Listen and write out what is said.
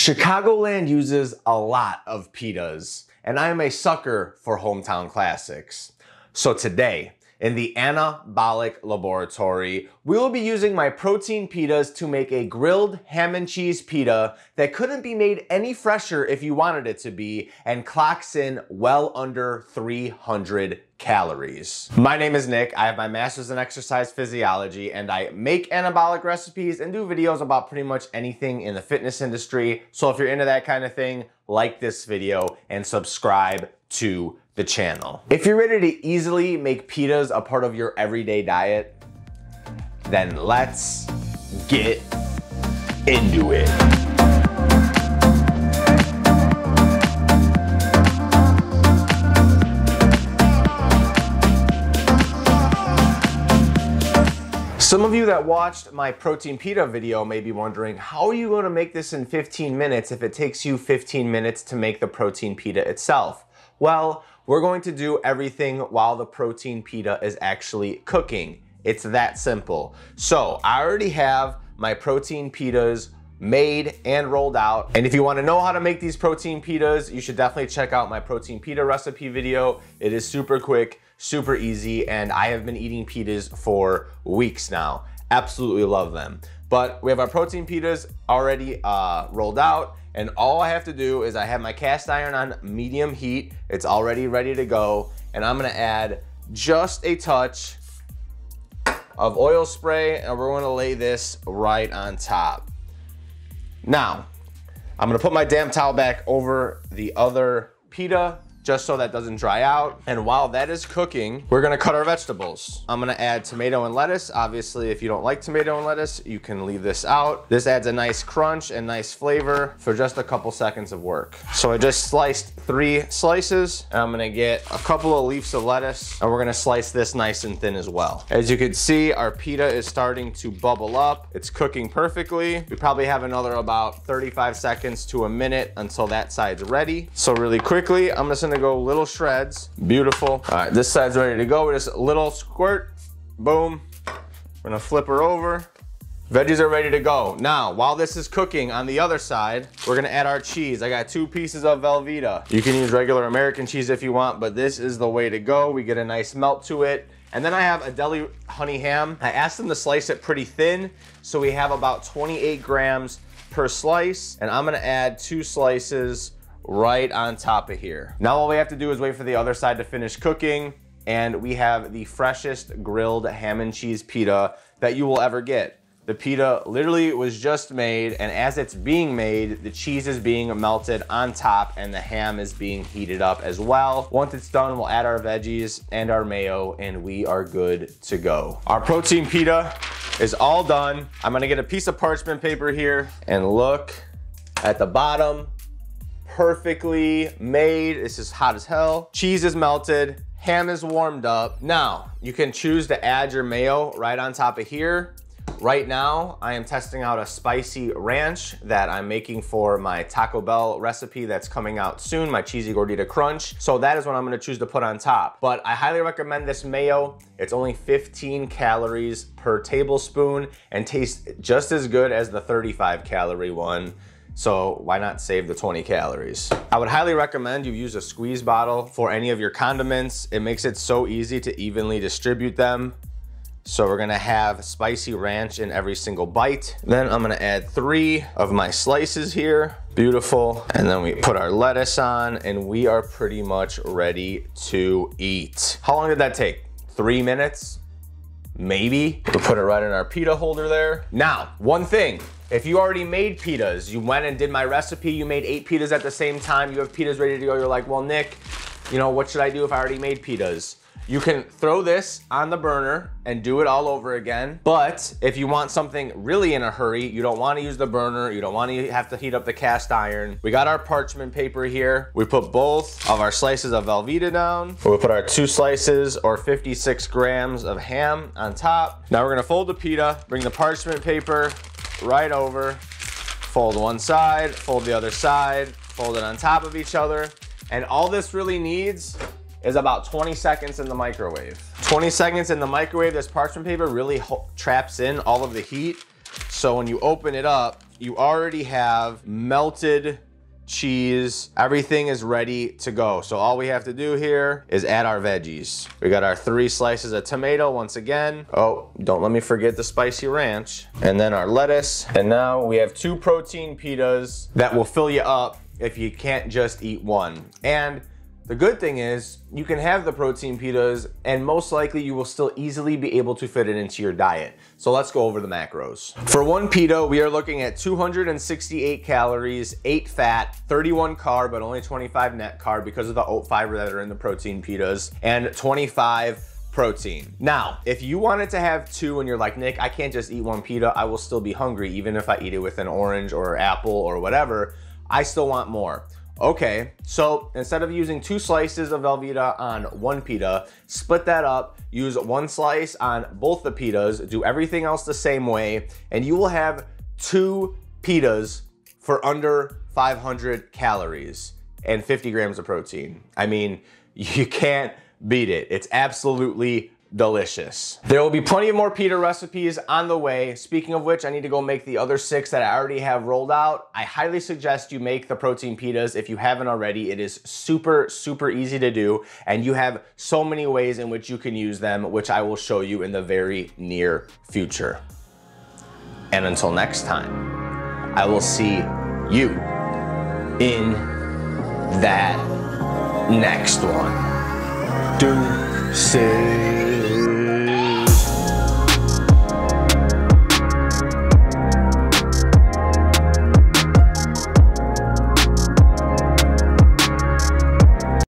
Chicagoland uses a lot of pitas, and I am a sucker for hometown classics. So today, in the Anabolic Laboratory, we will be using my protein pitas to make a grilled ham and cheese pita that couldn't be made any fresher if you wanted it to be, and clocks in well under 300 calories. My name is Nick. I have my master's in exercise physiology, and I make anabolic recipes and do videos about pretty much anything in the fitness industry. So if you're into that kind of thing, like this video and subscribe to the channel. If you're ready to easily make pitas a part of your everyday diet, then let's get into it. Some of you that watched my protein pita video may be wondering, how are you going to make this in 15 minutes if it takes you 15 minutes to make the protein pita itself? Well, we're going to do everything while the protein pita is actually cooking. It's that simple. So I already have my protein pitas made and rolled out. And if you want to know how to make these protein pitas, you should definitely check out my protein pita recipe video. It is super quick, super easy, and I have been eating pitas for weeks now. Absolutely love them. But we have our protein pitas already rolled out, and all I have to do is I have my cast iron on medium heat. It's already ready to go, and I'm gonna add just a touch of oil spray, and we're gonna lay this right on top. Now, I'm gonna put my damp towel back over the other pita just so that doesn't dry out. And while that is cooking, we're gonna cut our vegetables. I'm gonna add tomato and lettuce. Obviously, if you don't like tomato and lettuce, you can leave this out. This adds a nice crunch and nice flavor for just a couple seconds of work. So I just sliced 3 slices, and I'm gonna get a couple of leaves of lettuce, and we're gonna slice this nice and thin as well. As you can see, our pita is starting to bubble up. It's cooking perfectly. We probably have another about 35 seconds to a minute until that side's ready. So really quickly, I'm just gonna go little shreds. Beautiful. All right, this side's ready to go. Just a little squirt, boom. We're gonna flip her over. Veggies are ready to go. Now, while this is cooking on the other side, we're gonna add our cheese. I got 2 pieces of Velveeta. You can use regular American cheese if you want, but this is the way to go. We get a nice melt to it. And then I have a deli honey ham. I asked them to slice it pretty thin, so we have about 28 grams per slice, and I'm gonna add 2 slices right on top of here. Now all we have to do is wait for the other side to finish cooking, and we have the freshest grilled ham and cheese pita that you will ever get. The pita literally was just made, and as it's being made, the cheese is being melted on top and the ham is being heated up as well. Once it's done, we'll add our veggies and our mayo, and we are good to go. Our protein pita is all done. I'm gonna get a piece of parchment paper here and look at the bottom. Perfectly made. This is hot as hell. Cheese is melted, ham is warmed up. Now, you can choose to add your mayo right on top of here. Right now, I am testing out a spicy ranch that I'm making for my Taco Bell recipe that's coming out soon, my cheesy gordita crunch. So that is what I'm gonna choose to put on top. But I highly recommend this mayo. It's only 15 calories per tablespoon and tastes just as good as the 35 calorie one. So why not save the 20 calories? I would highly recommend you use a squeeze bottle for any of your condiments. It makes it so easy to evenly distribute them. So we're gonna have spicy ranch in every single bite. Then I'm gonna add 3 of my slices here. Beautiful. And then we put our lettuce on, and we are pretty much ready to eat. How long did that take? 3 minutes? Maybe. We'll put it right in our pita holder there. Now, one thing. If you already made pitas, you went and did my recipe, you made 8 pitas at the same time, you have pitas ready to go, you're like, well, Nick, you know, what should I do if I already made pitas? You can throw this on the burner and do it all over again. But if you want something really in a hurry, you don't want to use the burner, you don't want to have to heat up the cast iron. We got our parchment paper here. We put both of our slices of Velveeta down. We'll put our 2 slices or 56 grams of ham on top. Now we're gonna fold the pita, bring the parchment paper right over, fold one side, fold the other side, fold it on top of each other. And all this really needs is about 20 seconds in the microwave. 20 seconds in the microwave, this parchment paper really traps in all of the heat. So when you open it up, you already have melted cheese. Everything is ready to go. So all we have to do here is add our veggies. We got our 3 slices of tomato once again. Oh, don't let me forget the spicy ranch. And then our lettuce. And now we have 2 protein pitas that will fill you up if you can't just eat one. And the good thing is you can have the protein pitas and most likely you will still easily be able to fit it into your diet. So let's go over the macros. For 1 pita, we are looking at 268 calories, 8 fat, 31 carb, but only 25 net carb because of the oat fiber that are in the protein pitas, and 25 protein. Now, if you wanted to have 2 and you're like, Nick, I can't just eat 1 pita, I will still be hungry even if I eat it with an orange or apple or whatever, I still want more. Okay, so instead of using 2 slices of Velveeta on 1 pita, split that up, use 1 slice on both the pitas, do everything else the same way, and you will have 2 pitas for under 500 calories and 50 grams of protein. I mean, you can't beat it. It's absolutely delicious. There will be plenty of more pita recipes on the way. Speaking of which, I need to go make the other 6 that I already have rolled out. I highly suggest you make the protein pitas if you haven't already. It is super, super easy to do, and you have so many ways in which you can use them, which I will show you in the very near future. And until next time, I will see you in that next one. Deuces.